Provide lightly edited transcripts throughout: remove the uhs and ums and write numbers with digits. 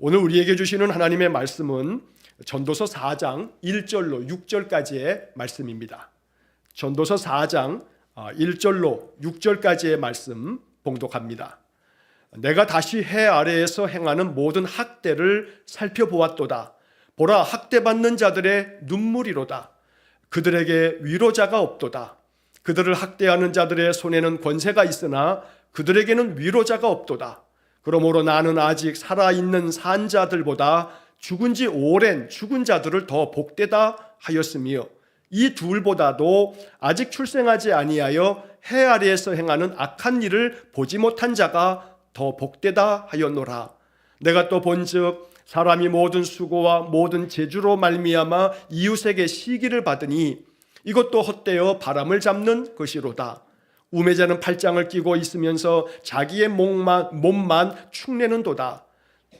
오늘 우리에게 주시는 하나님의 말씀은 전도서 4장 1절로 6절까지의 말씀입니다. 전도서 4장 1절로 6절까지의 말씀 봉독합니다. 내가 다시 해 아래에서 행하는 모든 학대를 살펴보았도다. 보라, 학대받는 자들의 눈물이로다. 그들에게 위로자가 없도다. 그들을 학대하는 자들의 손에는 권세가 있으나 그들에게는 위로자가 없도다. 그러므로 나는 아직 살아있는 산 자들보다 죽은 지 오랜 죽은 자들을 더 복되다 하였으며 이 둘보다도 아직 출생하지 아니하여 해 아래에서 행하는 악한 일을 보지 못한 자가 더 복되다 하였노라. 내가 또 본즉 사람이 모든 수고와 모든 재주로 말미암아 이웃에게 시기를 받으니 이것도 헛되어 바람을 잡는 것이로다. 우매자는 팔짱을 끼고 있으면서 자기의 몸만 축내는도다.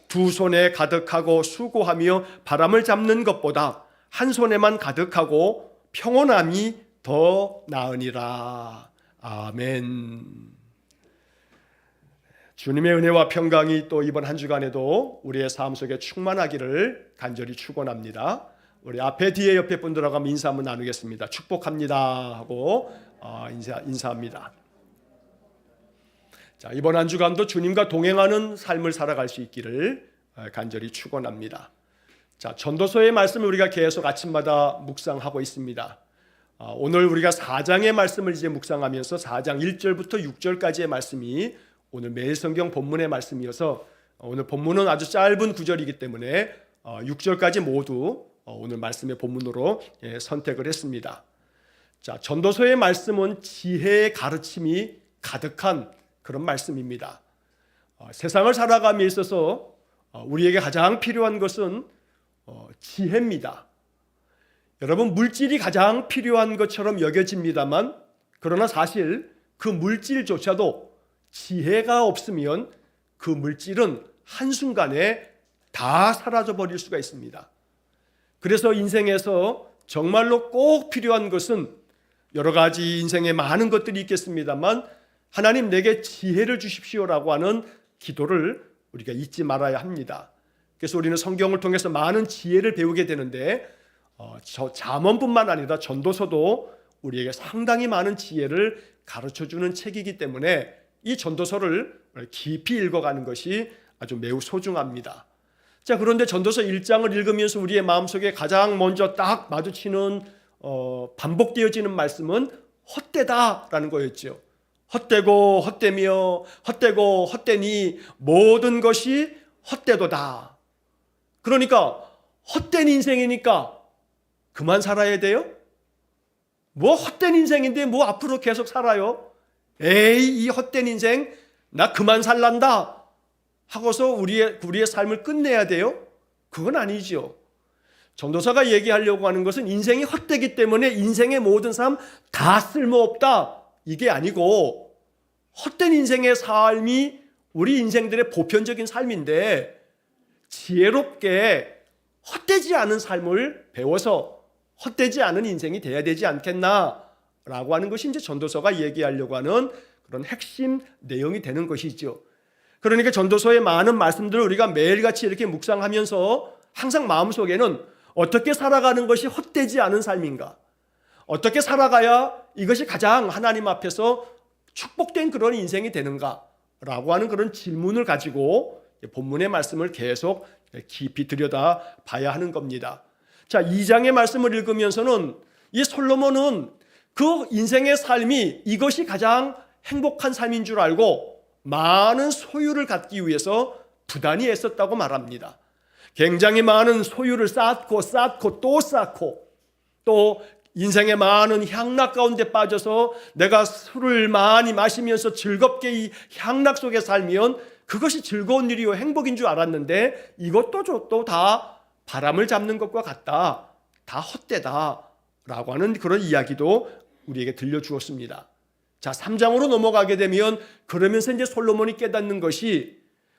두 손에 가득하고 수고하며 바람을 잡는 것보다 한 손에만 가득하고 평온함이 더 나으니라. 아멘. 주님의 은혜와 평강이 또 이번 한 주간에도 우리의 삶 속에 충만하기를 간절히 축원합니다. 우리 앞에 뒤에 옆에 분들하고 한번 인사 한번 나누겠습니다. 축복합니다 하고 인사합니다. 자, 이번 한 주간도 주님과 동행하는 삶을 살아갈 수 있기를 간절히 축원합니다. 자, 전도서의 말씀을 우리가 계속 아침마다 묵상하고 있습니다. 오늘 우리가 4장의 말씀을 이제 묵상하면서 4장 1절부터 6절까지의 말씀이 오늘 매일 성경 본문의 말씀이어서 오늘 본문은 아주 짧은 구절이기 때문에 6절까지 모두 오늘 말씀의 본문으로 선택을 했습니다. 자, 전도서의 말씀은 지혜의 가르침이 가득한 그런 말씀입니다. 세상을 살아감에 있어서 우리에게 가장 필요한 것은 지혜입니다. 여러분, 물질이 가장 필요한 것처럼 여겨집니다만 그러나 사실 그 물질조차도 지혜가 없으면 그 물질은 한순간에 다 사라져버릴 수가 있습니다. 그래서 인생에서 정말로 꼭 필요한 것은 여러 가지 인생에 많은 것들이 있겠습니다만 하나님 내게 지혜를 주십시오라고 하는 기도를 우리가 잊지 말아야 합니다. 그래서 우리는 성경을 통해서 많은 지혜를 배우게 되는데 잠언뿐만 아니라 전도서도 우리에게 상당히 많은 지혜를 가르쳐주는 책이기 때문에 이 전도서를 깊이 읽어가는 것이 아주 매우 소중합니다. 자, 그런데 전도서 1장을 읽으면서 우리의 마음속에 가장 먼저 딱 마주치는 반복되어지는 말씀은 헛되다라는 거였죠. 헛되고 헛되며 헛되고 헛되니 모든 것이 헛되도다. 그러니까 헛된 인생이니까 그만 살아야 돼요? 뭐 헛된 인생인데 뭐 앞으로 계속 살아요? 에이, 이 헛된 인생 나 그만 살란다 하고서 우리의 삶을 끝내야 돼요? 그건 아니죠. 전도사가 얘기하려고 하는 것은 인생이 헛되기 때문에 인생의 모든 삶 다 쓸모없다 이게 아니고 헛된 인생의 삶이 우리 인생들의 보편적인 삶인데 지혜롭게 헛되지 않은 삶을 배워서 헛되지 않은 인생이 돼야 되지 않겠나 라고 하는 것이 이제 전도서가 얘기하려고 하는 그런 핵심 내용이 되는 것이죠. 그러니까 전도서의 많은 말씀들을 우리가 매일같이 이렇게 묵상하면서 항상 마음속에는 어떻게 살아가는 것이 헛되지 않은 삶인가? 어떻게 살아가야 이것이 가장 하나님 앞에서 축복된 그런 인생이 되는가? 라고 하는 그런 질문을 가지고 본문의 말씀을 계속 깊이 들여다 봐야 하는 겁니다. 자, 2장의 말씀을 읽으면서는 이 솔로몬은 그 인생의 삶이 이것이 가장 행복한 삶인 줄 알고 많은 소유를 갖기 위해서 부단히 애썼다고 말합니다. 굉장히 많은 소유를 쌓고 또 쌓고 또 인생의 많은 향락 가운데 빠져서 내가 술을 많이 마시면서 즐겁게 이 향락 속에 살면 그것이 즐거운 일이요 행복인 줄 알았는데 이것도 저것도 다 바람을 잡는 것과 같다. 다 헛되다 라고 하는 그런 이야기도 우리에게 들려주었습니다. 자, 3장으로 넘어가게 되면 그러면서 이제 솔로몬이 깨닫는 것이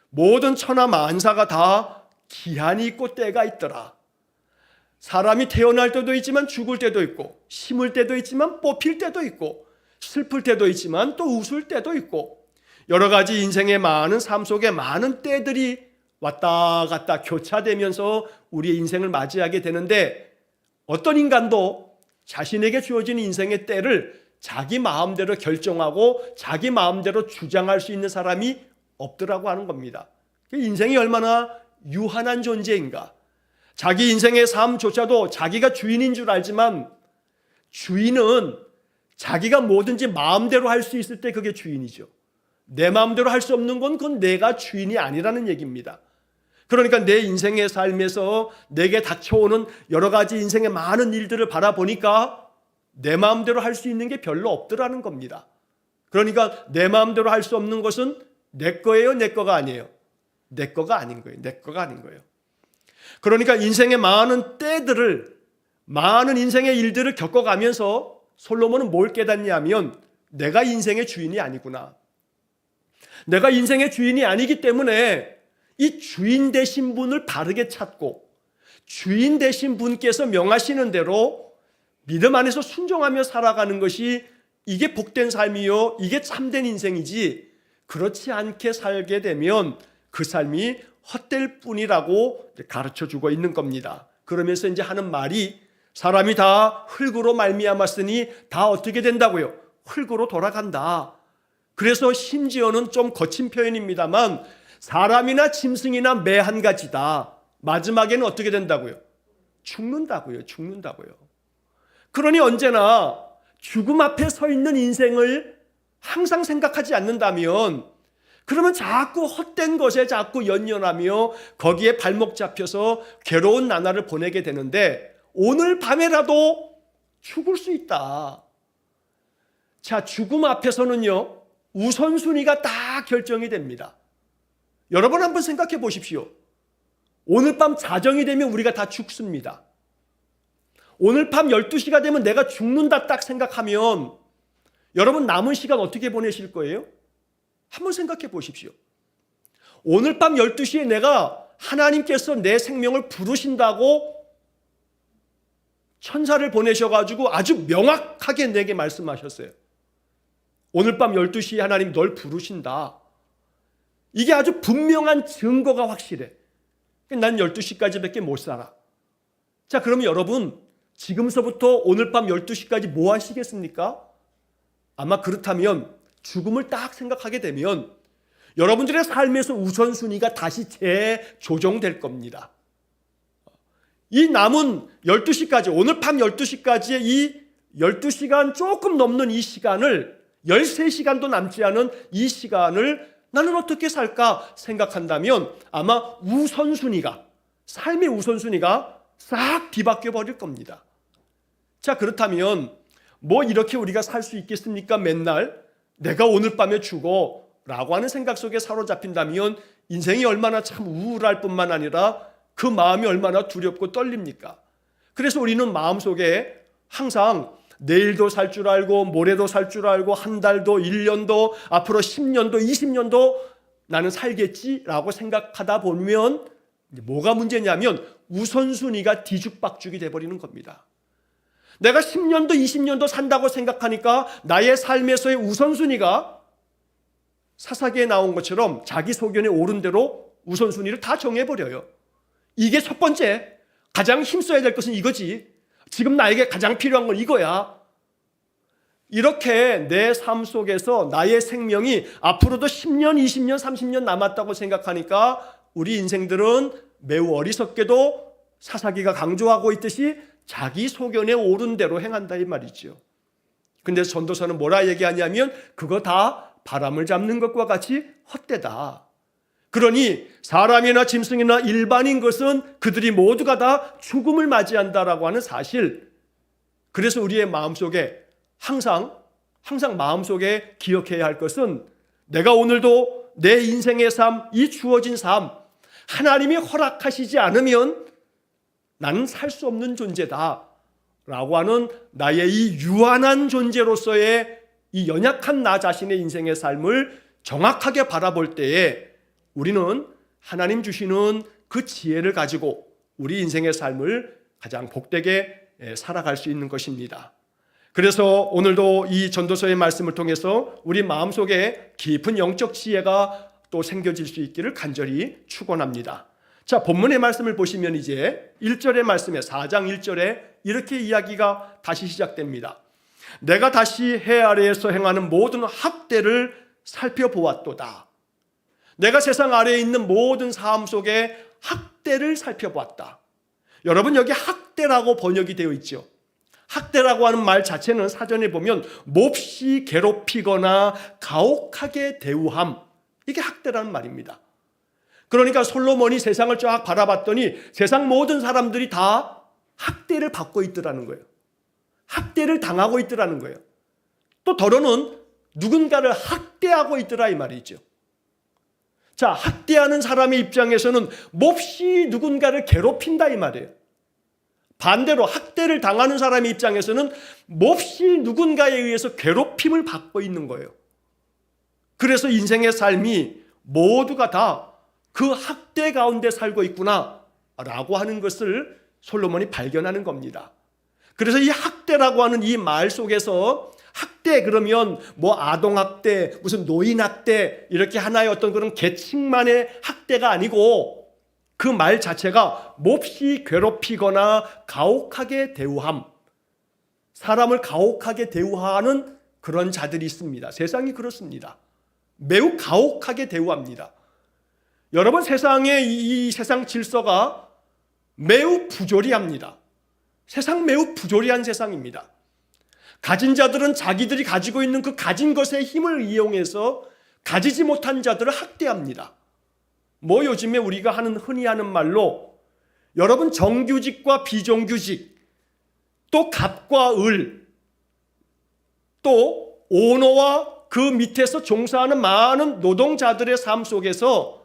모든 천하 만사가 다 기한이 있고 때가 있더라. 사람이 태어날 때도 있지만 죽을 때도 있고 심을 때도 있지만 뽑힐 때도 있고 슬플 때도 있지만 또 웃을 때도 있고 여러 가지 인생의 많은 삶 속에 많은 때들이 왔다 갔다 교차되면서 우리의 인생을 맞이하게 되는데, 어떤 인간도 자신에게 주어진 인생의 때를 자기 마음대로 결정하고 자기 마음대로 주장할 수 있는 사람이 없더라고 하는 겁니다. 인생이 얼마나 유한한 존재인가. 자기 인생의 삶조차도 자기가 주인인 줄 알지만, 주인은 자기가 뭐든지 마음대로 할 수 있을 때 그게 주인이죠. 내 마음대로 할 수 없는 건 그건 내가 주인이 아니라는 얘기입니다. 그러니까 내 인생의 삶에서 내게 닥쳐오는 여러 가지 인생의 많은 일들을 바라보니까 내 마음대로 할 수 있는 게 별로 없더라는 겁니다. 그러니까 내 마음대로 할 수 없는 것은 내 거예요, 내 거가 아니에요? 내 거가 아닌 거예요. 내 거가 아닌 거예요. 그러니까 인생의 많은 때들을, 많은 인생의 일들을 겪어가면서 솔로몬은 뭘 깨닫냐면, 내가 인생의 주인이 아니구나. 내가 인생의 주인이 아니기 때문에 이 주인 되신 분을 바르게 찾고, 주인 되신 분께서 명하시는 대로 믿음 안에서 순종하며 살아가는 것이 이게 복된 삶이요, 이게 참된 인생이지, 그렇지 않게 살게 되면 그 삶이 헛될 뿐이라고 가르쳐주고 있는 겁니다. 그러면서 이제 하는 말이, 사람이 다 흙으로 말미암았으니 다 어떻게 된다고요? 흙으로 돌아간다. 그래서 심지어는 좀 거친 표현입니다만, 사람이나 짐승이나 매 한 가지다. 마지막에는 어떻게 된다고요? 죽는다고요. 죽는다고요. 그러니 언제나 죽음 앞에 서 있는 인생을 항상 생각하지 않는다면, 그러면 자꾸 헛된 것에 자꾸 연연하며 거기에 발목 잡혀서 괴로운 나날을 보내게 되는데, 오늘 밤에라도 죽을 수 있다. 자, 죽음 앞에서는요, 우선순위가 다 결정이 됩니다. 여러분 한번 생각해 보십시오. 오늘 밤 자정이 되면 우리가 다 죽습니다. 오늘 밤 12시가 되면 내가 죽는다 딱 생각하면 여러분 남은 시간 어떻게 보내실 거예요? 한번 생각해 보십시오. 오늘 밤 12시에 내가 하나님께서 내 생명을 부르신다고 천사를 보내셔가지고 아주 명확하게 내게 말씀하셨어요. 오늘 밤 12시에 하나님 널 부르신다. 이게 아주 분명한 증거가 확실해. 난 12시까지밖에 못 살아. 자, 그러면 여러분 지금서부터 오늘 밤 12시까지 뭐 하시겠습니까? 아마 그렇다면 죽음을 딱 생각하게 되면 여러분들의 삶에서 우선순위가 다시 재조정될 겁니다. 이 남은 12시까지, 오늘 밤 12시까지의 이 12시간 조금 넘는 이 시간을, 13시간도 남지 않은 이 시간을 나는 어떻게 살까 생각한다면 아마 우선순위가, 삶의 우선순위가 싹 뒤바뀌어 버릴 겁니다. 자, 그렇다면 뭐 이렇게 우리가 살 수 있겠습니까? 맨날 내가 오늘 밤에 죽어 라고 하는 생각 속에 사로잡힌다면 인생이 얼마나 참 우울할 뿐만 아니라 그 마음이 얼마나 두렵고 떨립니까? 그래서 우리는 마음속에 항상 내일도 살 줄 알고 모레도 살 줄 알고 한 달도 1년도 앞으로 10년도 20년도 나는 살겠지라고 생각하다 보면 뭐가 문제냐면 우선순위가 뒤죽박죽이 돼버리는 겁니다. 내가 10년도 20년도 산다고 생각하니까 나의 삶에서의 우선순위가 사사기에 나온 것처럼 자기 소견에 옳은 대로 우선순위를 다 정해버려요. 이게 첫 번째, 가장 힘써야 될 것은 이거지. 지금 나에게 가장 필요한 건 이거야. 이렇게 내 삶 속에서 나의 생명이 앞으로도 10년, 20년, 30년 남았다고 생각하니까 우리 인생들은 매우 어리석게도 사사기가 강조하고 있듯이 자기 소견에 옳은 대로 행한다 이 말이죠. 근데 전도서는 뭐라 얘기하냐면 그거 다 바람을 잡는 것과 같이 헛되다. 그러니 사람이나 짐승이나 일반인 것은 그들이 모두가 다 죽음을 맞이한다라고 하는 사실. 그래서 우리의 마음속에 항상 마음속에 기억해야 할 것은 내가 오늘도 내 인생의 삶, 이 주어진 삶, 하나님이 허락하시지 않으면 나는 살 수 없는 존재다 라고 하는 나의 이 유한한 존재로서의 이 연약한 나 자신의 인생의 삶을 정확하게 바라볼 때에 우리는 하나님 주시는 그 지혜를 가지고 우리 인생의 삶을 가장 복되게 살아갈 수 있는 것입니다. 그래서 오늘도 이 전도서의 말씀을 통해서 우리 마음속에 깊은 영적 지혜가 또 생겨질 수 있기를 간절히 축원합니다. 자, 본문의 말씀을 보시면 이제 1절의 말씀에 4장 1절에 이렇게 이야기가 다시 시작됩니다. 내가 다시 해 아래에서 행하는 모든 학대를 살펴보았도다. 내가 세상 아래에 있는 모든 삶 속에 학대를 살펴보았다. 여러분, 여기 학대라고 번역이 되어 있죠. 학대라고 하는 말 자체는 사전에 보면 몹시 괴롭히거나 가혹하게 대우함, 이게 학대라는 말입니다. 그러니까 솔로몬이 세상을 쫙 바라봤더니 세상 모든 사람들이 다 학대를 받고 있더라는 거예요. 학대를 당하고 있더라는 거예요. 또 더러는 누군가를 학대하고 있더라 이 말이죠. 자, 학대하는 사람의 입장에서는 몹시 누군가를 괴롭힌다 이 말이에요. 반대로 학대를 당하는 사람의 입장에서는 몹시 누군가에 의해서 괴롭힘을 받고 있는 거예요. 그래서 인생의 삶이 모두가 다 그 학대 가운데 살고 있구나 라고 하는 것을 솔로몬이 발견하는 겁니다. 그래서 이 학대라고 하는 이 말 속에서 학대 그러면 뭐 아동학대, 무슨 노인학대 이렇게 하나의 어떤 그런 계층만의 학대가 아니고 그 말 자체가 몹시 괴롭히거나 가혹하게 대우함, 사람을 가혹하게 대우하는 그런 자들이 있습니다. 세상이 그렇습니다. 매우 가혹하게 대우합니다. 여러분, 세상의 이 세상 질서가 매우 부조리합니다. 세상 매우 부조리한 세상입니다. 가진 자들은 자기들이 가지고 있는 그 가진 것의 힘을 이용해서 가지지 못한 자들을 학대합니다. 뭐 요즘에 우리가 흔히 하는 말로 여러분 정규직과 비정규직, 또 갑과 을, 또 오너와 그 밑에서 종사하는 많은 노동자들의 삶 속에서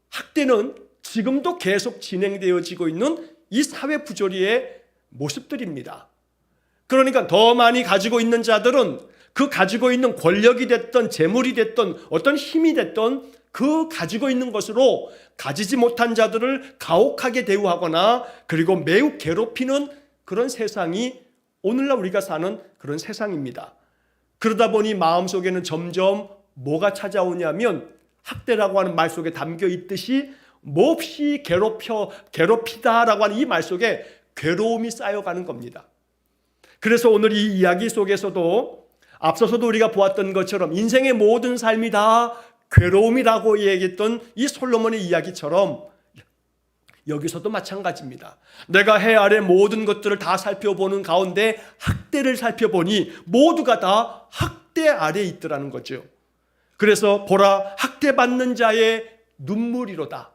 학대는 지금도 계속 진행되어지고 있는 이 사회 부조리의 모습들입니다. 그러니까 더 많이 가지고 있는 자들은 그 가지고 있는 권력이 됐던 재물이 됐던 어떤 힘이 됐던 그 가지고 있는 것으로 가지지 못한 자들을 가혹하게 대우하거나 그리고 매우 괴롭히는 그런 세상이 오늘날 우리가 사는 그런 세상입니다. 그러다 보니 마음속에는 점점 뭐가 찾아오냐면 학대라고 하는 말 속에 담겨 있듯이 몹시 괴롭히다라고 하는 이 말 속에 괴로움이 쌓여가는 겁니다. 그래서 오늘 이 이야기 속에서도 앞서서도 우리가 보았던 것처럼 인생의 모든 삶이 다 괴로움이라고 얘기했던 이 솔로몬의 이야기처럼 여기서도 마찬가지입니다. 내가 해 아래 모든 것들을 다 살펴보는 가운데 학대를 살펴보니 모두가 다 학대 아래에 있더라는 거죠. 그래서 보라, 학대받는 자의 눈물이로다.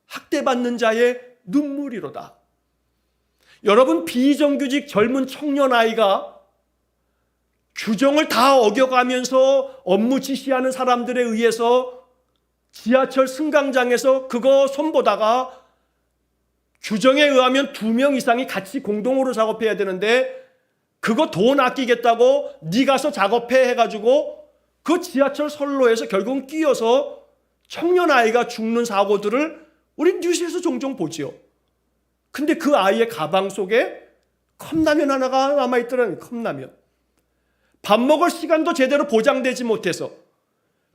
학대받는 자의 눈물이로다. 여러분, 비정규직 젊은 청년 아이가 규정을 다 어겨가면서 업무 지시하는 사람들에 의해서 지하철 승강장에서 그거 손보다가 규정에 의하면 2명 이상이 같이 공동으로 작업해야 되는데 그거 돈 아끼겠다고 네 가서 작업해 해가지고 그 지하철 선로에서 결국은 끼어서 청년 아이가 죽는 사고들을 우리 뉴스에서 종종 보지요. 근데 그 아이의 가방 속에 컵라면 하나가 남아있더라는 컵라면. 밥 먹을 시간도 제대로 보장되지 못해서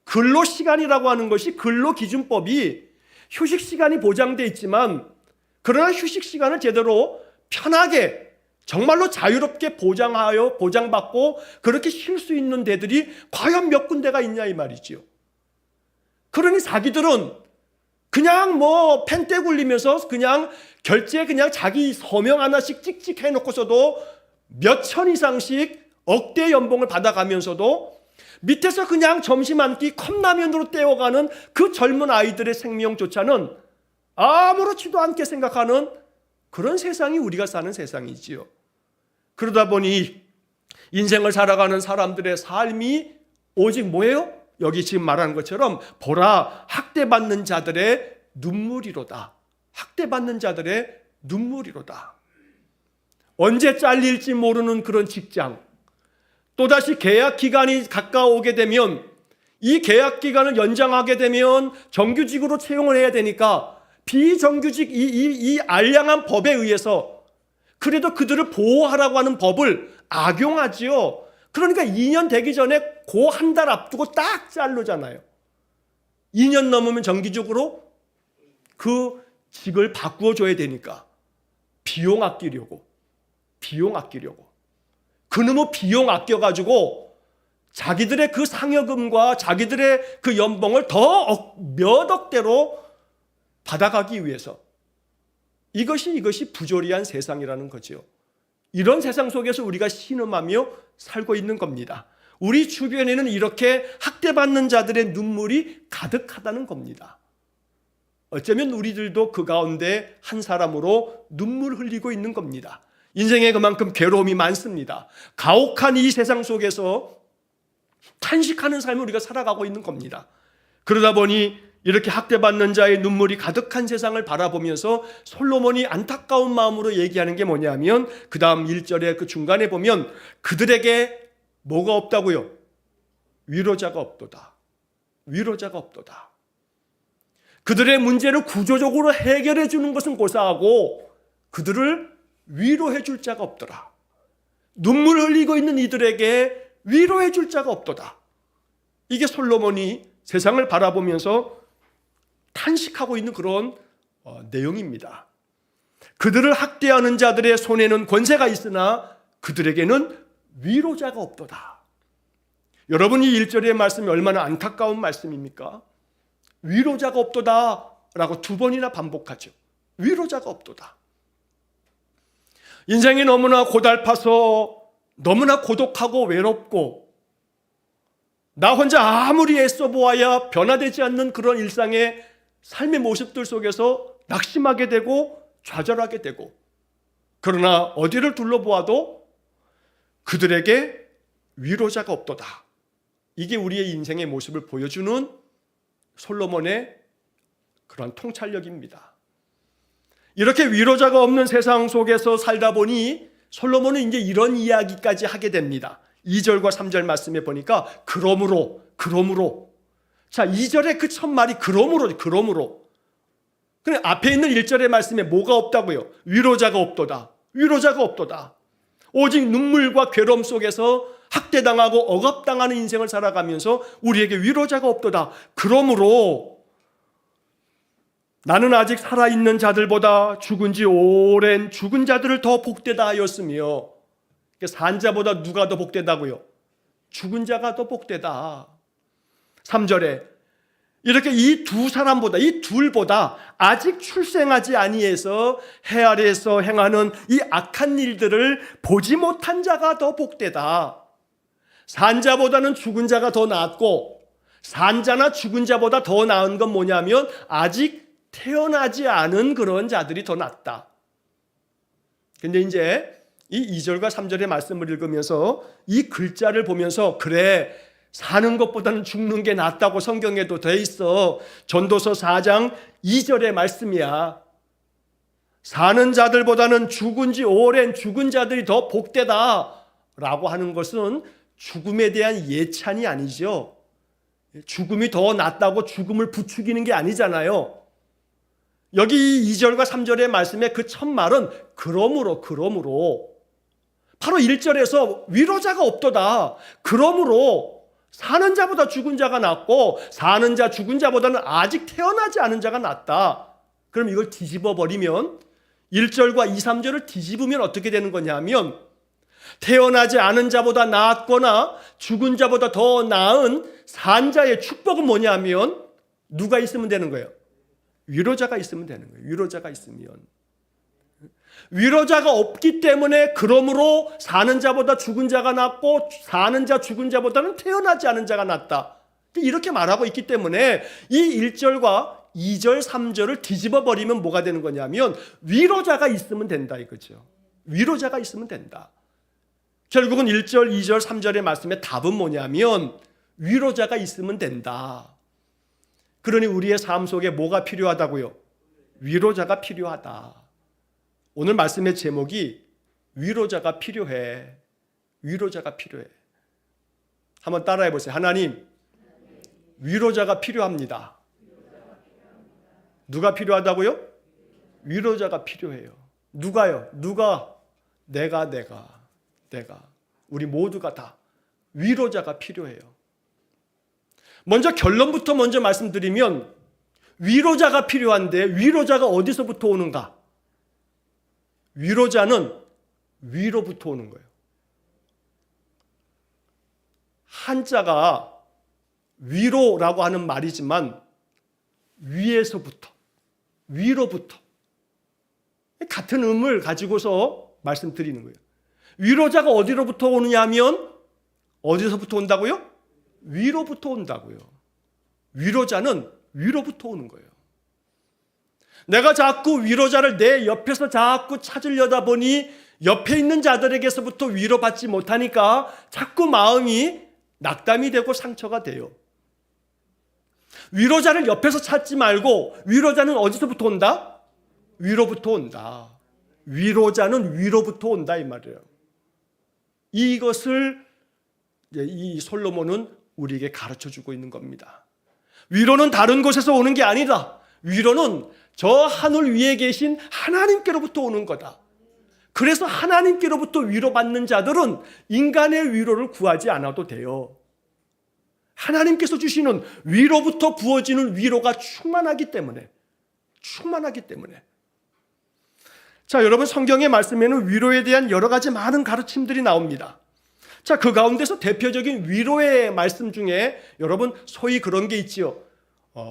근로시간이라고 하는 것이 근로기준법이 휴식시간이 보장되어 있지만 그러나 휴식시간을 제대로 편하게 정말로 자유롭게 보장받고 그렇게 쉴 수 있는 데들이 과연 몇 군데가 있냐 이 말이지요. 그러니 자기들은 그냥 뭐 펜대 굴리면서 그냥 결제 그냥 자기 서명 하나씩 찍찍 해놓고서도 몇천 이상씩 억대 연봉을 받아가면서도 밑에서 그냥 점심 한 끼 컵라면으로 때워가는 그 젊은 아이들의 생명조차는 아무렇지도 않게 생각하는 그런 세상이 우리가 사는 세상이지요. 그러다 보니 인생을 살아가는 사람들의 삶이 오직 뭐예요? 여기 지금 말하는 것처럼 보라, 학대받는 자들의 눈물이로다. 학대받는 자들의 눈물이로다. 언제 잘릴지 모르는 그런 직장, 또다시 계약 기간이 가까워오게 되면 이 계약 기간을 연장하게 되면 정규직으로 채용을 해야 되니까 비정규직 이 알량한 법에 의해서 그래도 그들을 보호하라고 하는 법을 악용하지요. 그러니까 2년 되기 전에 그 한 달 앞두고 딱 자르잖아요. 2년 넘으면 정기적으로 그 직을 바꾸어 줘야 되니까 비용 아끼려고 그놈의 비용 아껴가지고 자기들의 그 상여금과 자기들의 그 연봉을 더 몇 억대로 받아가기 위해서 이것이 부조리한 세상이라는 거죠. 이런 세상 속에서 우리가 신음하며 살고 있는 겁니다. 우리 주변에는 이렇게 학대받는 자들의 눈물이 가득하다는 겁니다. 어쩌면 우리들도 그 가운데 한 사람으로 눈물 흘리고 있는 겁니다. 인생에 그만큼 괴로움이 많습니다. 가혹한 이 세상 속에서 탄식하는 삶을 우리가 살아가고 있는 겁니다. 그러다 보니 이렇게 학대받는 자의 눈물이 가득한 세상을 바라보면서 솔로몬이 안타까운 마음으로 얘기하는 게 뭐냐면 그 다음 1절의 그 중간에 보면 그들에게 뭐가 없다고요? 위로자가 없도다. 위로자가 없도다. 그들의 문제를 구조적으로 해결해 주는 것은 고사하고 그들을 위로해 줄 자가 없더라. 눈물 흘리고 있는 이들에게 위로해 줄 자가 없도다. 이게 솔로몬이 세상을 바라보면서 탄식하고 있는 그런 내용입니다. 그들을 학대하는 자들의 손에는 권세가 있으나 그들에게는 위로자가 없도다. 여러분, 이 1절의 말씀이 얼마나 안타까운 말씀입니까? 위로자가 없도다 라고 2번이나 반복하죠. 위로자가 없도다. 인생이 너무나 고달파서 너무나 고독하고 외롭고 나 혼자 아무리 애써 보아야 변화되지 않는 그런 일상의 삶의 모습들 속에서 낙심하게 되고 좌절하게 되고, 그러나 어디를 둘러보아도 그들에게 위로자가 없도다. 이게 우리의 인생의 모습을 보여주는 솔로몬의 그런 통찰력입니다. 이렇게 위로자가 없는 세상 속에서 살다 보니 솔로몬은 이제 이런 이야기까지 하게 됩니다. 2절과 3절 말씀에 보니까 그러므로 자, 2절의 그 첫 말이 그러므로. 근데 앞에 있는 1절의 말씀에 뭐가 없다고요? 위로자가 없도다. 오직 눈물과 괴로움 속에서 학대당하고 억압당하는 인생을 살아가면서 우리에게 위로자가 없도다. 그러므로 나는 아직 살아있는 자들보다 죽은 지 오랜 죽은 자들을 더 복되다 하였으며, 산 자보다 누가 더 복되다고요? 죽은 자가 더 복되다. 3절에 이렇게 이 둘보다 아직 출생하지 아니해서 해 아래에서 행하는 이 악한 일들을 보지 못한 자가 더 복되다. 산 자보다는 죽은 자가 더 낫고, 산 자나 죽은 자보다 더 나은 건 뭐냐면 아직 태어나지 않은 그런 자들이 더 낫다. 근데 이제 이 2절과 3절의 말씀을 읽으면서 이 글자를 보면서 그래, 사는 것보다는 죽는 게 낫다고 성경에도 돼 있어. 전도서 4장 2절의 말씀이야. 사는 자들보다는 죽은 지 오랜 죽은 자들이 더 복되다 라고 하는 것은 죽음에 대한 예찬이 아니죠. 죽음이 더 낫다고 죽음을 부추기는 게 아니잖아요. 여기 2절과 3절의 말씀의 그 첫 말은 그러므로 바로 1절에서 위로자가 없도다. 그러므로 사는 자보다 죽은 자가 낫고 사는 자 죽은 자보다는 아직 태어나지 않은 자가 낫다. 그럼 이걸 뒤집어 버리면 1절과 2, 3절을 뒤집으면 어떻게 되는 거냐면 태어나지 않은 자보다 낫거나 죽은 자보다 더 나은 산 자의 축복은 뭐냐면 누가 있으면 되는 거예요? 위로자가 있으면 되는 거예요. 위로자가 없기 때문에 그러므로 사는 자보다 죽은 자가 낫고 사는 자 죽은 자보다는 태어나지 않은 자가 낫다. 이렇게 말하고 있기 때문에 이 1절과 2절, 3절을 뒤집어 버리면 뭐가 되는 거냐면 위로자가 있으면 된다 이거죠. 위로자가 있으면 된다. 결국은 1절, 2절, 3절의 말씀의 답은 뭐냐면 위로자가 있으면 된다. 그러니 우리의 삶 속에 뭐가 필요하다고요? 위로자가 필요하다. 오늘 말씀의 제목이 위로자가 필요해. 한번 따라해 보세요. 하나님, 위로자가 필요합니다. 누가 필요하다고요? 위로자가 필요해요. 누가요? 누가? 내가. 우리 모두가 다 위로자가 필요해요. 먼저 결론부터 먼저 말씀드리면 위로자가 필요한데 위로자가 어디서부터 오는가? 위로자는 위로부터 오는 거예요. 한자가 위로라고 하는 말이지만 위에서부터, 위로부터 같은 음을 가지고서 말씀드리는 거예요. 위로자가 어디로부터 오느냐 하면 어디서부터 온다고요? 위로부터 온다고요. 위로자는 위로부터 오는 거예요. 내가 자꾸 위로자를 내 옆에서 자꾸 찾으려다 보니 옆에 있는 자들에게서부터 위로받지 못하니까 자꾸 마음이 낙담이 되고 상처가 돼요. 위로자를 옆에서 찾지 말고 위로자는 어디서부터 온다? 위로부터 온다. 위로자는 위로부터 온다 이 말이에요. 이것을 이 솔로몬은 우리에게 가르쳐주고 있는 겁니다. 위로는 다른 곳에서 오는 게 아니다. 위로는 저 하늘 위에 계신 하나님께로부터 오는 거다. 그래서 하나님께로부터 위로받는 자들은 인간의 위로를 구하지 않아도 돼요. 하나님께서 주시는 위로부터 부어지는 위로가 충만하기 때문에. 자, 여러분 성경의 말씀에는 위로에 대한 여러 가지 많은 가르침들이 나옵니다. 자, 그 가운데서 대표적인 위로의 말씀 중에 여러분 소위 그런 게 있지요.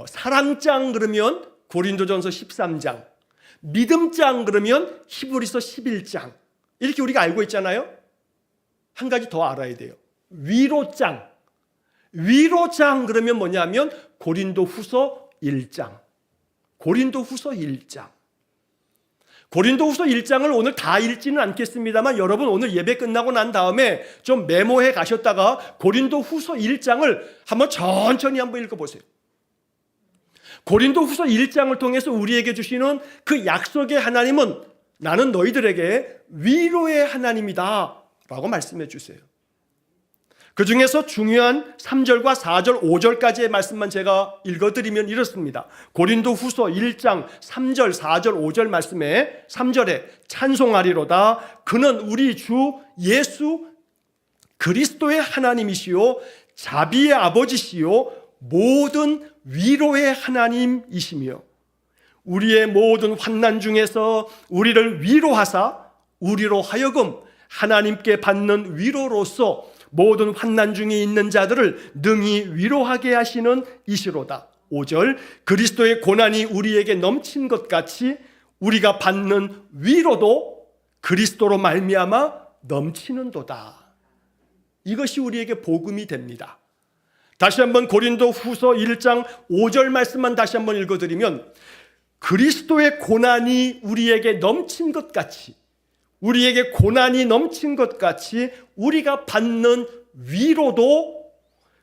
사랑장 그러면 고린도전서 13장, 믿음장 그러면 히브리서 11장 이렇게 우리가 알고 있잖아요. 한 가지 더 알아야 돼요. 위로장 그러면 뭐냐면 고린도후서 1장. 고린도후서 1장을 오늘 다 읽지는 않겠습니다만 여러분 오늘 예배 끝나고 난 다음에 좀 메모해 가셨다가 고린도후서 1장을 한번 천천히 한번 읽어보세요. 고린도후서 1장을 통해서 우리에게 주시는 그 약속의 하나님은 나는 너희들에게 위로의 하나님이다 라고 말씀해 주세요. 그 중에서 중요한 3절과 4절, 5절까지의 말씀만 제가 읽어드리면 이렇습니다. 고린도후서 1장 3절, 4절, 5절 말씀에 3절에 찬송하리로다. 그는 우리 주 예수 그리스도의 하나님이시요 자비의 아버지시요 모든 위로의 하나님이시며 우리의 모든 환난 중에서 우리를 위로하사 우리로 하여금 하나님께 받는 위로로서 모든 환난 중에 있는 자들을 능히 위로하게 하시는 이시로다. 5절 그리스도의 고난이 우리에게 넘친 것 같이 우리가 받는 위로도 그리스도로 말미암아 넘치는도다. 이것이 우리에게 복음이 됩니다. 다시 한번 고린도후서 1장 5절 말씀만 다시 한번 읽어드리면 그리스도의 고난이 우리에게 넘친 것 같이 우리에게 고난이 넘친 것 같이 우리가 받는 위로도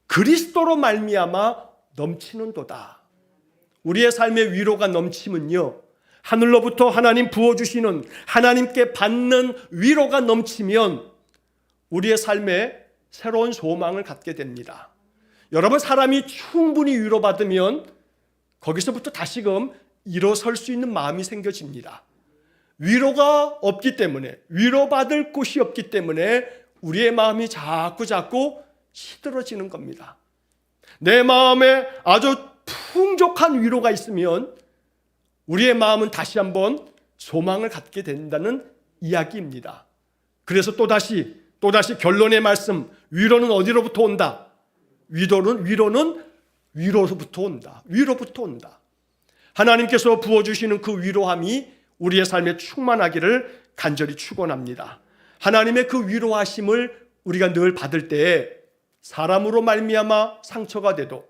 그리스도로 말미암아 넘치는도다. 우리의 삶의 위로가 넘치면요 하늘로부터 하나님 부어주시는 하나님께 받는 위로가 넘치면 우리의 삶에 새로운 소망을 갖게 됩니다. 여러분 사람이 충분히 위로받으면 거기서부터 다시금 일어설 수 있는 마음이 생겨집니다. 위로가 없기 때문에 위로받을 곳이 없기 때문에 우리의 마음이 자꾸 시들어지는 겁니다. 내 마음에 아주 풍족한 위로가 있으면 우리의 마음은 다시 한번 소망을 갖게 된다는 이야기입니다. 그래서 또다시 결론의 말씀 위로는 어디로부터 온다? 위로는 위로부터 온다. 위로부터 온다. 하나님께서 부어주시는 그 위로함이 우리의 삶에 충만하기를 간절히 축원합니다. 하나님의 그 위로하심을 우리가 늘 받을 때에 사람으로 말미암아 상처가 돼도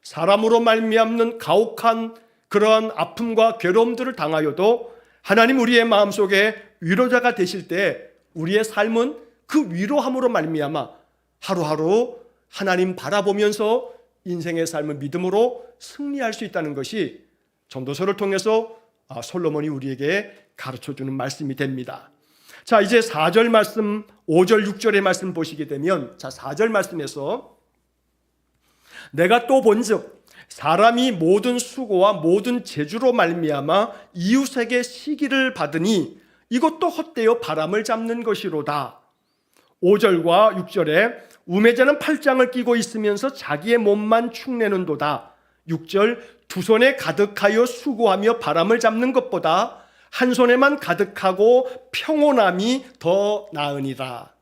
사람으로 말미암는 가혹한 그러한 아픔과 괴로움들을 당하여도 하나님 우리의 마음속에 위로자가 되실 때 우리의 삶은 그 위로함으로 말미암아 하루하루 하나님 바라보면서 인생의 삶을 믿음으로 승리할 수 있다는 것이 전도서를 통해서 솔로몬이 우리에게 가르쳐주는 말씀이 됩니다. 자, 이제 4절 말씀, 5절, 6절의 말씀 보시게 되면, 자, 4절 말씀에서 내가 또 본즉 사람이 모든 수고와 모든 재주로 말미암아 이웃에게 시기를 받으니 이것도 헛되어 바람을 잡는 것이로다. 5절과 6절에 우매자는 팔짱을 끼고 있으면서 자기의 몸만 축내는도다. 6절 두 손에 가득하여 수고하며 바람을 잡는 것보다 한 손에만 가득하고 평온함이 더 나으니라.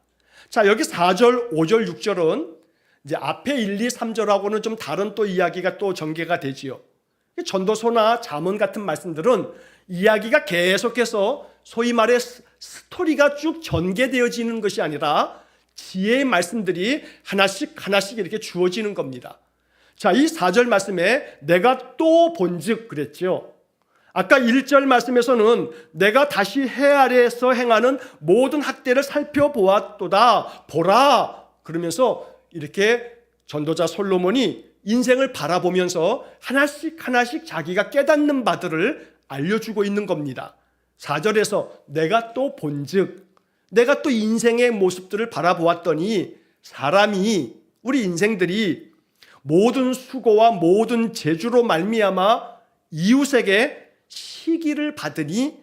자, 여기 4절, 5절, 6절은 이제 앞에 1, 2, 3절하고는 좀 다른 또 이야기가 또 전개가 되지요. 전도서나 잠언 같은 말씀들은 이야기가 계속해서 소위 말해 스토리가 쭉 전개되어지는 것이 아니라 지혜의 말씀들이 하나씩 이렇게 주어지는 겁니다. 자, 이 4절 말씀에 내가 또 본즉 그랬죠. 아까 1절 말씀에서는 내가 다시 해 아래에서 행하는 모든 학대를 살펴보았도다. 보라. 그러면서 이렇게 전도자 솔로몬이 인생을 바라보면서 하나씩 자기가 깨닫는 바들을 알려주고 있는 겁니다. 4절에서 내가 또 본즉, 내가 또 인생의 모습들을 바라보았더니 사람이, 우리 인생들이 모든 수고와 모든 재주로 말미암아 이웃에게 시기를 받으니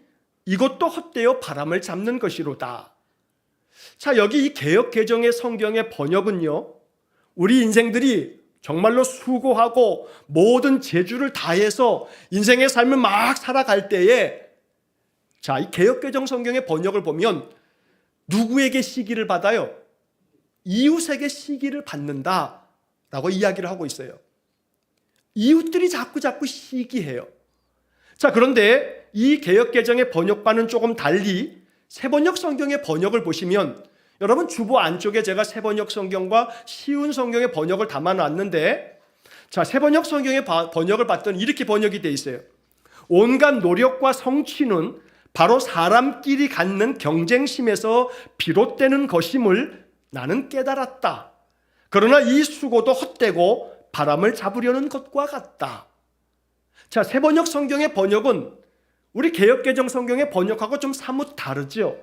이것도 헛되어 바람을 잡는 것이로다. 자, 여기 이 개역개정의 성경의 번역은요, 우리 인생들이 정말로 수고하고 모든 재주를 다해서 인생의 삶을 막 살아갈 때에, 자, 이 개역개정 성경의 번역을 보면 누구에게 시기를 받아요? 이웃에게 시기를 받는다라고 이야기를 하고 있어요. 이웃들이 자꾸 시기해요. 자, 그런데 이 개역개정의 번역과는 조금 달리 새번역 성경의 번역을 보시면, 여러분 주보 안쪽에 제가 새번역 성경과 쉬운 성경의 번역을 담아놨는데, 자, 새번역 성경의 번역을 봤더니 이렇게 번역이 되어 있어요. 온갖 노력과 성취는 바로 사람끼리 갖는 경쟁심에서 비롯되는 것임을 나는 깨달았다. 그러나 이 수고도 헛되고 바람을 잡으려는 것과 같다. 자, 새번역 성경의 번역은 우리 개역개정 성경의 번역하고 좀 사뭇 다르죠.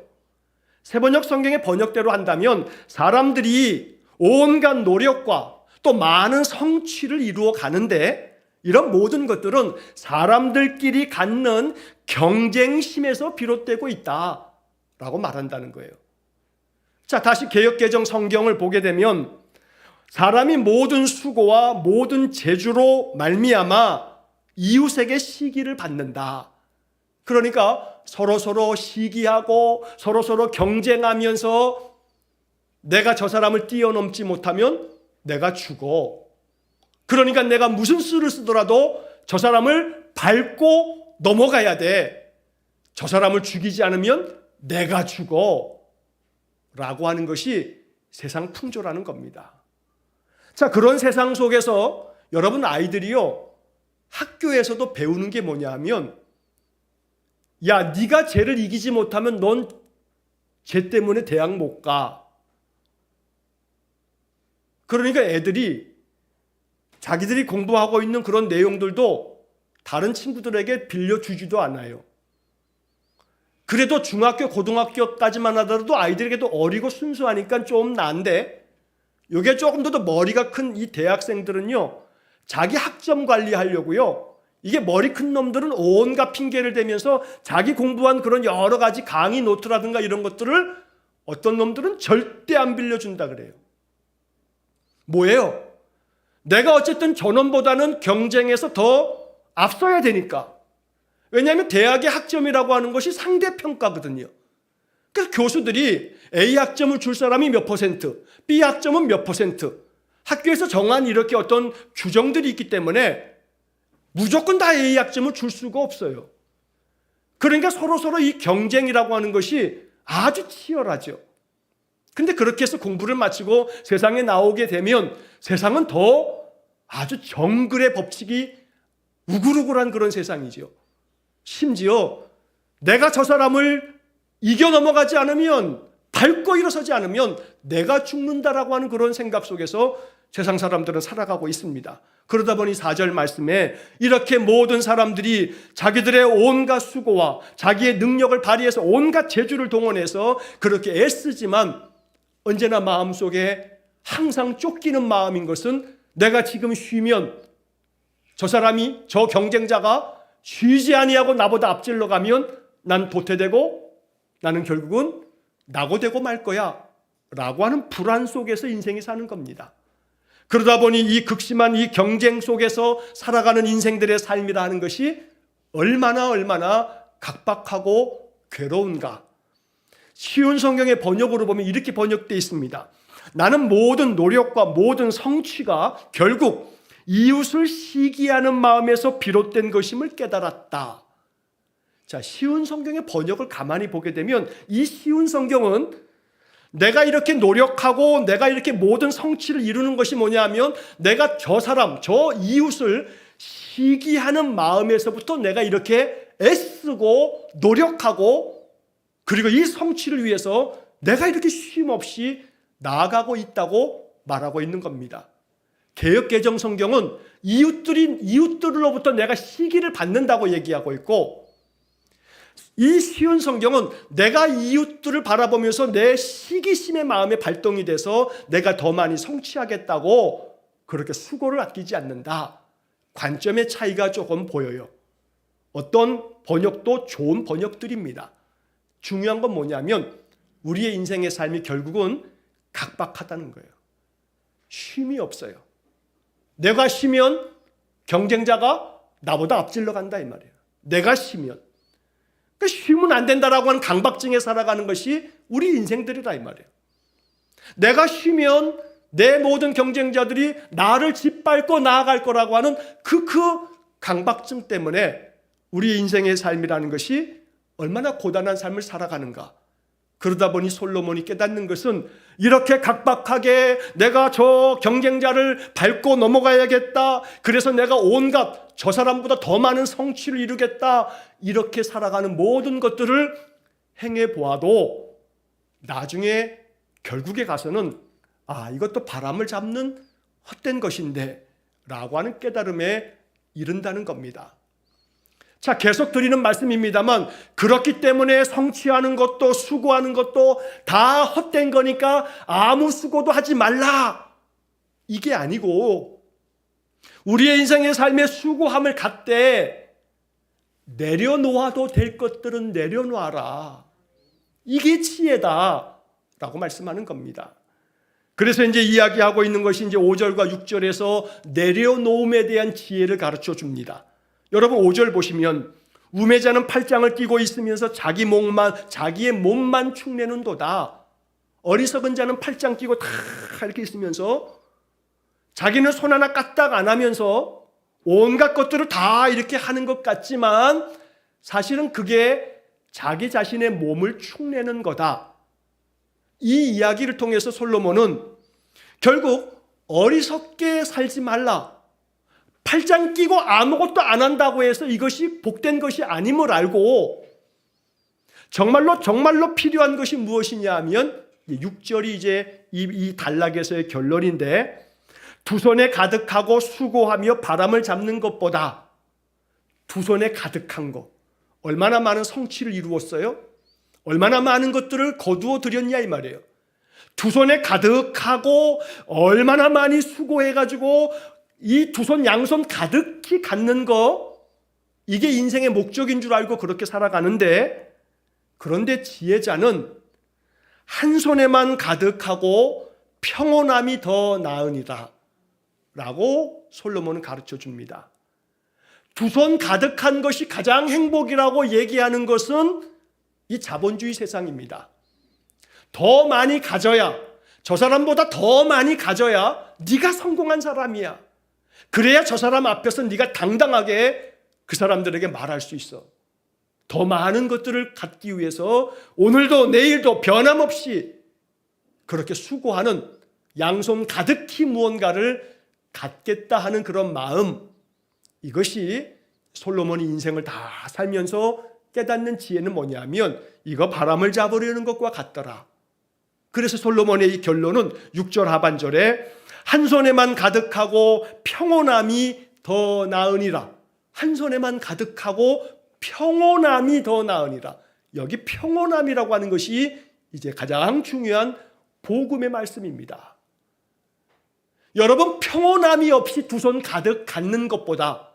새번역 성경의 번역대로 한다면 사람들이 온갖 노력과 또 많은 성취를 이루어 가는데, 이런 모든 것들은 사람들끼리 갖는 경쟁심에서 비롯되고 있다라고 말한다는 거예요. 자, 다시 개역개정 성경을 보게 되면 사람이 모든 수고와 모든 재주로 말미암아 이웃에게 시기를 받는다. 그러니까 서로 시기하고 서로 경쟁하면서 내가 저 사람을 뛰어넘지 못하면 내가 죽어. 그러니까 내가 무슨 수를 쓰더라도 저 사람을 밟고 넘어가야 돼. 저 사람을 죽이지 않으면 내가 죽어. 라고 하는 것이 세상 풍조라는 겁니다. 자, 그런 세상 속에서 여러분 아이들이요, 학교에서도 배우는 게 뭐냐 하면, 야, 네가 쟤를 이기지 못하면 넌 쟤 때문에 대학 못 가. 그러니까 애들이 자기들이 공부하고 있는 그런 내용들도 다른 친구들에게 빌려주지도 않아요. 그래도 중학교, 고등학교까지만 하더라도 아이들에게도 어리고 순수하니까 좀 나은데, 이게 조금 더 머리가 큰 이 대학생들은요, 자기 학점 관리하려고요, 이게 머리 큰 놈들은 온갖 핑계를 대면서 자기 공부한 그런 여러 가지 강의 노트라든가 이런 것들을 어떤 놈들은 절대 안 빌려준다 그래요. 뭐예요? 내가 어쨌든 저놈보다는 경쟁에서 더 앞서야 되니까. 왜냐하면 대학의 학점이라고 하는 것이 상대평가거든요. 그래서 교수들이 A 학점을 줄 사람이 몇 퍼센트, B 학점은 몇 퍼센트, 학교에서 정한 이렇게 어떤 규정들이 있기 때문에 무조건 다 A 학점을 줄 수가 없어요. 그러니까 서로 이 경쟁이라고 하는 것이 아주 치열하죠. 근데 그렇게 해서 공부를 마치고 세상에 나오게 되면 세상은 더 아주 정글의 법칙이 우글우글한 그런 세상이죠. 심지어 내가 저 사람을 이겨 넘어가지 않으면, 밟고 일어서지 않으면 내가 죽는다라고 하는 그런 생각 속에서 세상 사람들은 살아가고 있습니다. 그러다 보니 4절 말씀에 이렇게 모든 사람들이 자기들의 온갖 수고와 자기의 능력을 발휘해서 온갖 재주를 동원해서 그렇게 애쓰지만 언제나 마음속에 항상 쫓기는 마음인 것은, 내가 지금 쉬면 저 사람이, 저 경쟁자가 쉬지 아니하고 나보다 앞질러 가면 난 도태되고 나는 결국은 낙오되고 말 거야 라고 하는 불안 속에서 인생이 사는 겁니다. 그러다 보니 이 극심한 이 경쟁 속에서 살아가는 인생들의 삶이라 하는 것이 얼마나 각박하고 괴로운가. 쉬운 성경의 번역으로 보면 이렇게 번역되어 있습니다. 나는 모든 노력과 모든 성취가 결국 이웃을 시기하는 마음에서 비롯된 것임을 깨달았다. 자, 쉬운 성경의 번역을 가만히 보게 되면 이 쉬운 성경은 내가 이렇게 노력하고 내가 이렇게 모든 성취를 이루는 것이 뭐냐면 내가 저 사람, 저 이웃을 시기하는 마음에서부터 내가 이렇게 애쓰고 노력하고 그리고 이 성취를 위해서 내가 이렇게 쉼없이 나아가고 있다고 말하고 있는 겁니다. 개역개정 성경은 이웃들로부터 내가 시기를 받는다고 얘기하고 있고 이 쉬운 성경은 내가 이웃들을 바라보면서 내 시기심의 마음에 발동이 돼서 내가 더 많이 성취하겠다고 그렇게 수고를 아끼지 않는다. 관점의 차이가 조금 보여요. 어떤 번역도 좋은 번역들입니다. 중요한 건 뭐냐면 우리의 인생의 삶이 결국은 각박하다는 거예요. 쉼이 없어요. 내가 쉬면 경쟁자가 나보다 앞질러 간다 이 말이에요. 내가 쉬면. 그러니까 쉬면 안 된다라고 하는 강박증에 살아가는 것이 우리 인생들이다 이 말이에요. 내가 쉬면 내 모든 경쟁자들이 나를 짓밟고 나아갈 거라고 하는 그 강박증 때문에 우리 인생의 삶이라는 것이 얼마나 고단한 삶을 살아가는가. 그러다 보니 솔로몬이 깨닫는 것은 이렇게 각박하게 내가 저 경쟁자를 밟고 넘어가야겠다. 그래서 내가 온갖 저 사람보다 더 많은 성취를 이루겠다. 이렇게 살아가는 모든 것들을 행해 보아도 나중에 결국에 가서는 이것도 바람을 잡는 헛된 것인데 라고 하는 깨달음에 이른다는 겁니다. 자, 계속 드리는 말씀입니다만 그렇기 때문에 성취하는 것도 수고하는 것도 다 헛된 거니까 아무 수고도 하지 말라. 이게 아니고 우리의 인생의 삶의 수고함을 갖되 내려놓아도 될 것들은 내려놓아라. 이게 지혜다 라고 말씀하는 겁니다. 그래서 이제 이야기하고 있는 것이 이제 5절과 6절에서 내려놓음에 대한 지혜를 가르쳐 줍니다. 여러분 5절 보시면 우매자는 팔짱을 끼고 있으면서 자기의 몸만 축내는도다. 어리석은 자는 팔짱 끼고 다 이렇게 있으면서 자기는 손 하나 까딱 안 하면서 온갖 것들을 다 이렇게 하는 것 같지만 사실은 그게 자기 자신의 몸을 축내는 거다. 이 이야기를 통해서 솔로몬은 결국 어리석게 살지 말라. 팔짱 끼고 아무것도 안 한다고 해서 이것이 복된 것이 아님을 알고 정말로 필요한 것이 무엇이냐 하면 6절이 이제 이 단락에서의 결론인데 두 손에 가득하고 수고하며 바람을 잡는 것보다 두 손에 가득한 것 얼마나 많은 성취를 이루었어요? 얼마나 많은 것들을 거두어 드렸냐 이 말이에요. 두 손에 가득하고 얼마나 많이 수고해가지고 이 두 손 양손 가득히 갖는 거 이게 인생의 목적인 줄 알고 그렇게 살아가는데 그런데 지혜자는 한 손에만 가득하고 평온함이 더 나으니라 라고 솔로몬은 가르쳐 줍니다. 두 손 가득한 것이 가장 행복이라고 얘기하는 것은 이 자본주의 세상입니다. 더 많이 가져야 저 사람보다 더 많이 가져야 네가 성공한 사람이야. 그래야 저 사람 앞에서 네가 당당하게 그 사람들에게 말할 수 있어. 더 많은 것들을 갖기 위해서 오늘도 내일도 변함없이 그렇게 수고하는 양손 가득히 무언가를 갖겠다 하는 그런 마음, 이것이 솔로몬이 인생을 다 살면서 깨닫는 지혜는 뭐냐면 이거 바람을 잡으려는 것과 같더라. 그래서 솔로몬의 이 결론은 6절 하반절에 한 손에만 가득하고 평온함이 더 나으니라. 한 손에만 가득하고 평온함이 더 나으니라. 여기 평온함이라고 하는 것이 이제 가장 중요한 복음의 말씀입니다. 여러분, 평온함이 없이 두 손 가득 갖는 것보다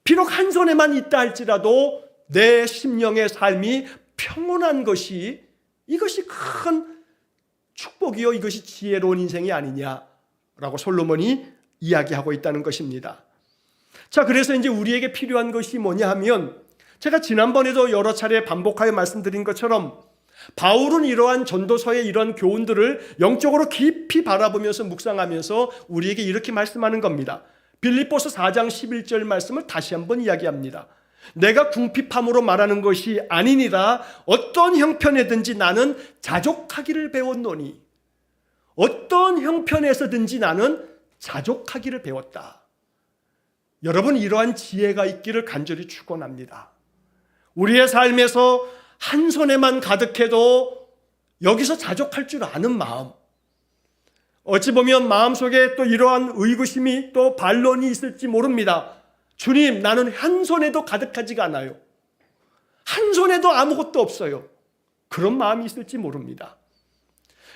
비록 한 손에만 있다 할지라도 내 심령의 삶이 평온한 것이 이것이 큰 축복이요 이것이 지혜로운 인생이 아니냐라고 솔로몬이 이야기하고 있다는 것입니다. 자, 그래서 이제 우리에게 필요한 것이 뭐냐 하면 제가 지난번에도 여러 차례 반복하여 말씀드린 것처럼 바울은 이러한 전도서의 이런 교훈들을 영적으로 깊이 바라보면서 묵상하면서 우리에게 이렇게 말씀하는 겁니다. 빌립보서 4장 11절 말씀을 다시 한번 이야기합니다. 내가 궁핍함으로 말하는 것이 아니니라 어떤 형편에든지 나는 자족하기를 배웠노니 어떤 형편에서든지 나는 자족하기를 배웠다. 여러분, 이러한 지혜가 있기를 간절히 축원합니다. 우리의 삶에서 한 손에만 가득해도 여기서 자족할 줄 아는 마음, 어찌 보면 마음속에 또 이러한 의구심이 또 반론이 있을지 모릅니다. 주님, 나는 한 손에도 가득하지가 않아요. 한 손에도 아무것도 없어요. 그런 마음이 있을지 모릅니다.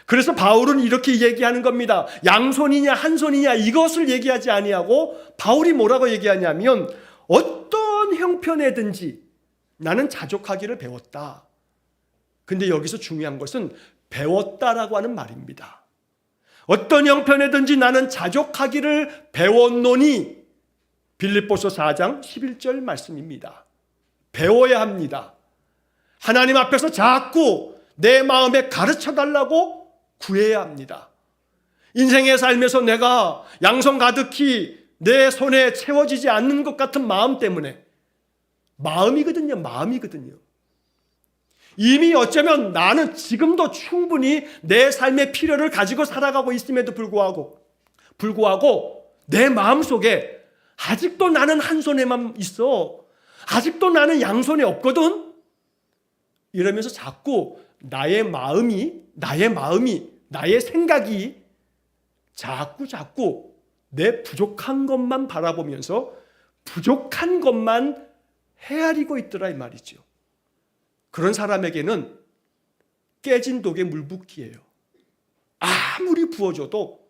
그래서 바울은 이렇게 얘기하는 겁니다. 양손이냐 한 손이냐 이것을 얘기하지 아니하고 바울이 뭐라고 얘기하냐면 어떤 형편에든지 나는 자족하기를 배웠다. 근데 여기서 중요한 것은 배웠다라고 하는 말입니다. 어떤 형편에든지 나는 자족하기를 배웠노니 빌립보서 4장 11절 말씀입니다. 배워야 합니다. 하나님 앞에서 자꾸 내 마음에 가르쳐달라고 구해야 합니다. 인생의 삶에서 내가 양손 가득히 내 손에 채워지지 않는 것 같은 마음 때문에 마음이거든요. 이미 어쩌면 나는 지금도 충분히 내 삶의 필요를 가지고 살아가고 있음에도 불구하고 내 마음속에 아직도 나는 한 손에만 있어. 아직도 나는 양손에 없거든. 이러면서 자꾸 나의 마음이, 나의 생각이 자꾸 내 부족한 것만 바라보면서 부족한 것만 헤아리고 있더라 이 말이죠. 그런 사람에게는 깨진 독에 물 붓기예요. 아무리 부어줘도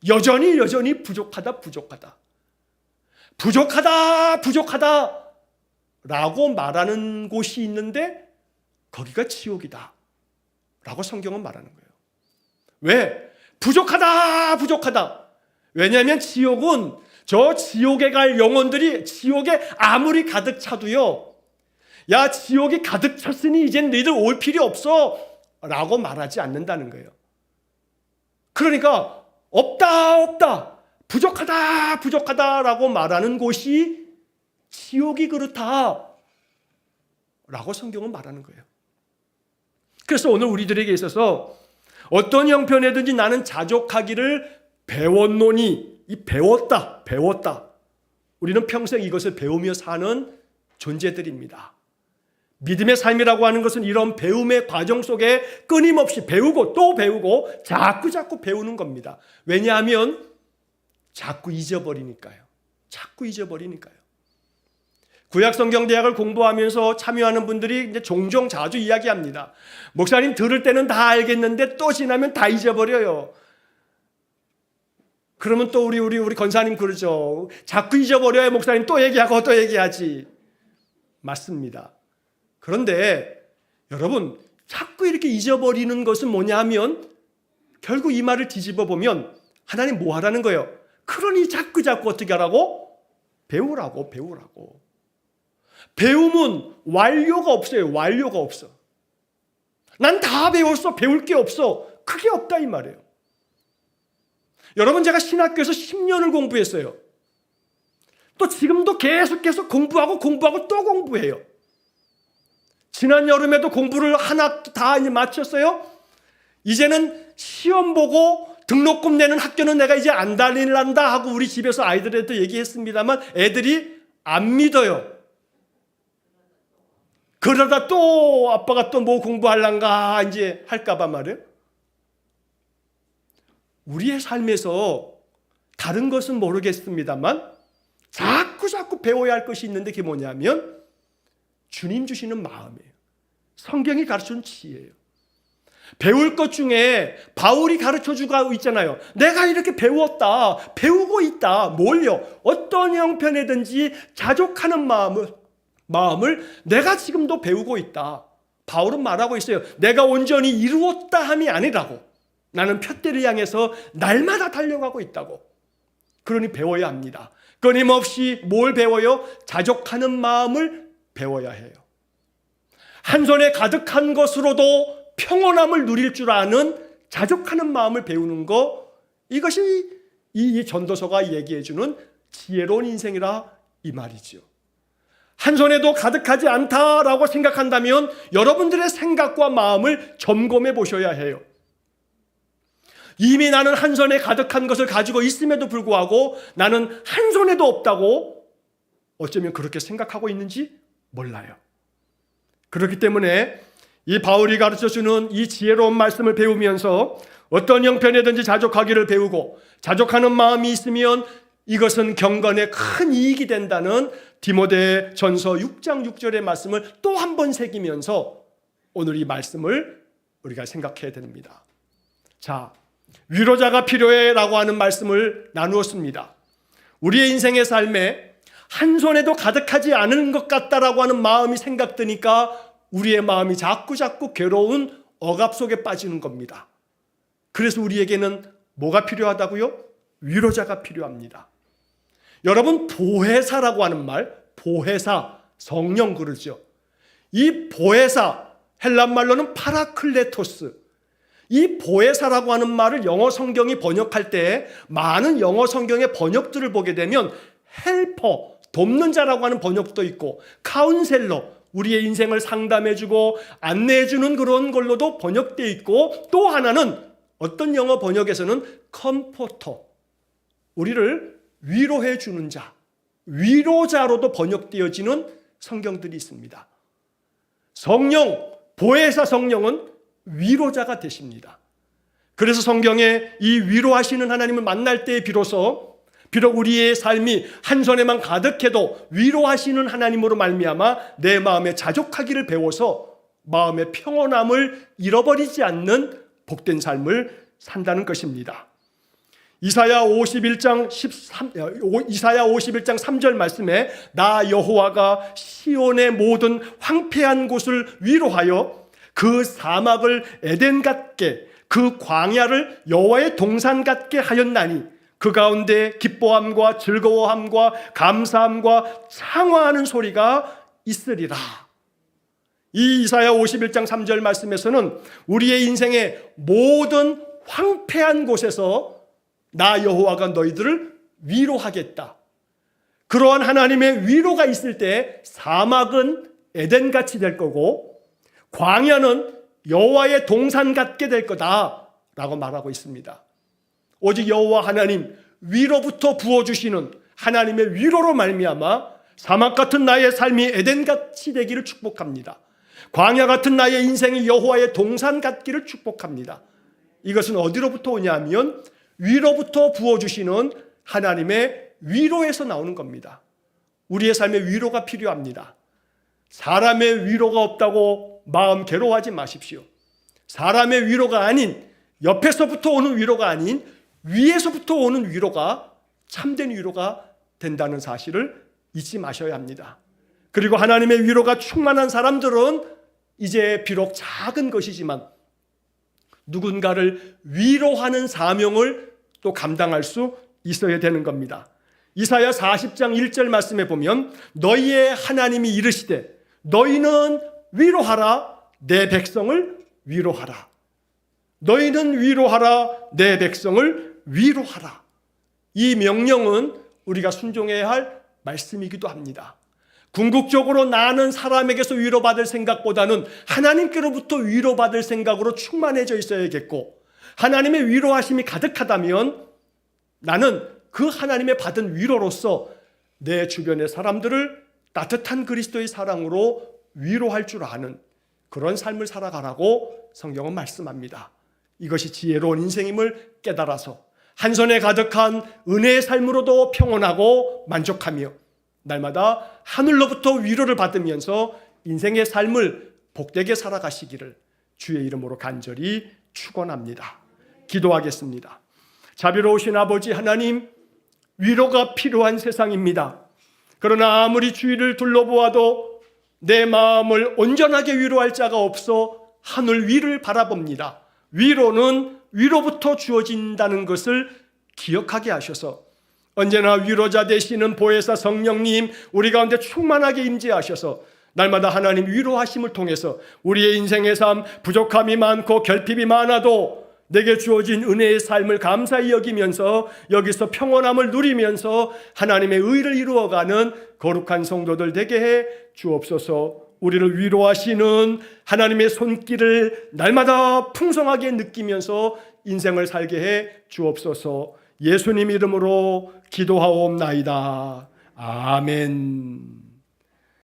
여전히 부족하다 라고 말하는 곳이 있는데 거기가 지옥이다 라고 성경은 말하는 거예요. 왜? 부족하다. 왜냐하면 지옥은 저 지옥에 갈 영혼들이 지옥에 아무리 가득 차도요, 야 지옥이 가득 찼으니 이젠 너희들 올 필요 없어 라고 말하지 않는다는 거예요. 그러니까 없다 부족하다 라고 말하는 곳이 지옥이 그렇다 라고 성경은 말하는 거예요. 그래서 오늘 우리들에게 있어서 어떤 형편에든지 나는 자족하기를 배웠노니, 이 배웠다 우리는 평생 이것을 배우며 사는 존재들입니다. 믿음의 삶이라고 하는 것은 이런 배움의 과정 속에 끊임없이 배우고 또 배우고 자꾸 배우는 겁니다. 왜냐하면 자꾸 잊어버리니까요. 구약성경대학을 공부하면서 참여하는 분들이 이제 종종 자주 이야기합니다. 목사님 들을 때는 다 알겠는데 또 지나면 다 잊어버려요. 그러면 또 우리 권사님 그러죠. 자꾸 잊어버려요. 목사님 또 얘기하지. 맞습니다. 그런데 여러분, 자꾸 이렇게 잊어버리는 것은 뭐냐 하면 결국 이 말을 뒤집어 보면 하나님 뭐 하라는 거예요? 그러니 자꾸 어떻게 하라고? 배우라고. 배움은 완료가 없어요. 난 다 배웠어. 배울 게 없어. 그게 없다 이 말이에요. 여러분, 제가 신학교에서 10년을 공부했어요. 또 지금도 계속 공부하고 또 공부해요. 지난 여름에도 공부를 하나 다 이제 마쳤어요. 이제는 시험 보고 등록금 내는 학교는 내가 이제 안 다닐란다 하고 우리 집에서 아이들한테 얘기했습니다만 애들이 안 믿어요. 그러다 또 아빠가 또 뭐 공부할란가 이제 할까봐 말이에요. 우리의 삶에서 다른 것은 모르겠습니다만 자꾸 배워야 할 것이 있는데 그게 뭐냐면 주님 주시는 마음이에요. 성경이 가르쳐준 지혜예요. 배울 것 중에 바울이 가르쳐주고 있잖아요. 내가 이렇게 배우고 있다. 뭘요? 어떤 형편에든지 자족하는 마음을 내가 지금도 배우고 있다. 바울은 말하고 있어요. 내가 온전히 이루었다 함이 아니라고. 나는 푯대를 향해서 날마다 달려가고 있다고. 그러니 배워야 합니다. 끊임없이 뭘 배워요? 자족하는 마음을 배워야 해요. 한 손에 가득한 것으로도 평온함을 누릴 줄 아는 자족하는 마음을 배우는 거, 이것이 이 전도서가 얘기해주는 지혜로운 인생이라 이 말이죠. 한 손에도 가득하지 않다라고 생각한다면 여러분들의 생각과 마음을 점검해 보셔야 해요. 이미 나는 한 손에 가득한 것을 가지고 있음에도 불구하고 나는 한 손에도 없다고 어쩌면 그렇게 생각하고 있는지 몰라요. 그렇기 때문에 이 바울이 가르쳐주는 이 지혜로운 말씀을 배우면서 어떤 형편에든지 자족하기를 배우고, 자족하는 마음이 있으면 이것은 경건에 큰 이익이 된다는 디모데 전서 6장 6절의 말씀을 또 한 번 새기면서 오늘 이 말씀을 우리가 생각해야 됩니다. 자, 위로자가 필요해 라고 하는 말씀을 나누었습니다. 우리의 인생의 삶에 한 손에도 가득하지 않은 것 같다라고 하는 마음이 생각드니까 우리의 마음이 자꾸 괴로운 억압 속에 빠지는 겁니다. 그래서 우리에게는 뭐가 필요하다고요? 위로자가 필요합니다. 여러분, 보혜사라고 하는 말, 보혜사, 성령 그러죠. 이 보혜사, 헬란말로는 파라클레토스. 이 보혜사라고 하는 말을 영어 성경이 번역할 때 많은 영어 성경의 번역들을 보게 되면 헬퍼, 돕는 자라고 하는 번역도 있고, 카운셀러, 우리의 인생을 상담해주고 안내해주는 그런 걸로도 번역되어 있고, 또 하나는 어떤 영어 번역에서는 컴포터, 우리를 위로해주는 자, 위로자로도 번역되어지는 성경들이 있습니다. 성령, 보혜사 성령은 위로자가 되십니다. 그래서 성경에 이 위로하시는 하나님을 만날 때 비로소, 비록 우리의 삶이 한 손에만 가득해도 위로하시는 하나님으로 말미암아 내 마음에 자족하기를 배워서 마음의 평온함을 잃어버리지 않는 복된 삶을 산다는 것입니다. 이사야 51장 3절 말씀에 나 여호와가 시온의 모든 황폐한 곳을 위로하여 그 사막을 에덴 같게, 그 광야를 여호와의 동산 같게 하였나니 그 가운데 기뻐함과 즐거워함과 감사함과 창화하는 소리가 있으리라. 이 이사야 51장 3절 말씀에서는 우리의 인생의 모든 황폐한 곳에서 나 여호와가 너희들을 위로하겠다. 그러한 하나님의 위로가 있을 때 사막은 에덴같이 될 거고 광야는 여호와의 동산 같게 될 거다라고 말하고 있습니다. 오직 여호와 하나님 위로부터 부어주시는 하나님의 위로로 말미암아 사막 같은 나의 삶이 에덴같이 되기를 축복합니다. 광야 같은 나의 인생이 여호와의 동산 같기를 축복합니다. 이것은 어디로부터 오냐면 위로부터 부어주시는 하나님의 위로에서 나오는 겁니다. 우리의 삶에 위로가 필요합니다. 사람의 위로가 없다고 마음 괴로워하지 마십시오. 사람의 위로가 아닌, 옆에서부터 오는 위로가 아닌 위에서부터 오는 위로가 참된 위로가 된다는 사실을 잊지 마셔야 합니다. 그리고 하나님의 위로가 충만한 사람들은 이제 비록 작은 것이지만 누군가를 위로하는 사명을 또 감당할 수 있어야 되는 겁니다. 이사야 40장 1절 말씀에 보면 너희의 하나님이 이르시되 너희는 위로하라 내 백성을 위로하라. 너희는 위로하라 내 백성을 위로하라. 이 명령은 우리가 순종해야 할 말씀이기도 합니다. 궁극적으로 나는 사람에게서 위로받을 생각보다는 하나님께로부터 위로받을 생각으로 충만해져 있어야겠고, 하나님의 위로하심이 가득하다면 나는 그 하나님의 받은 위로로서 내 주변의 사람들을 따뜻한 그리스도의 사랑으로 위로할 줄 아는 그런 삶을 살아가라고 성경은 말씀합니다. 이것이 지혜로운 인생임을 깨달아서 한 손에 가득한 은혜의 삶으로도 평온하고 만족하며 날마다 하늘로부터 위로를 받으면서 인생의 삶을 복되게 살아가시기를 주의 이름으로 간절히 축원합니다. 기도하겠습니다. 자비로우신 아버지 하나님, 위로가 필요한 세상입니다. 그러나 아무리 주위를 둘러보아도 내 마음을 온전하게 위로할 자가 없어 하늘 위를 바라봅니다. 위로는 위로부터 주어진다는 것을 기억하게 하셔서 언제나 위로자 되시는 보혜사 성령님 우리 가운데 충만하게 임재하셔서 날마다 하나님 위로하심을 통해서 우리의 인생의 삶 부족함이 많고 결핍이 많아도 내게 주어진 은혜의 삶을 감사히 여기면서 여기서 평온함을 누리면서 하나님의 의를 이루어가는 거룩한 성도들 되게 해 주옵소서. 우리를 위로하시는 하나님의 손길을 날마다 풍성하게 느끼면서 인생을 살게 해 주옵소서. 예수님 이름으로 기도하옵나이다. 아멘.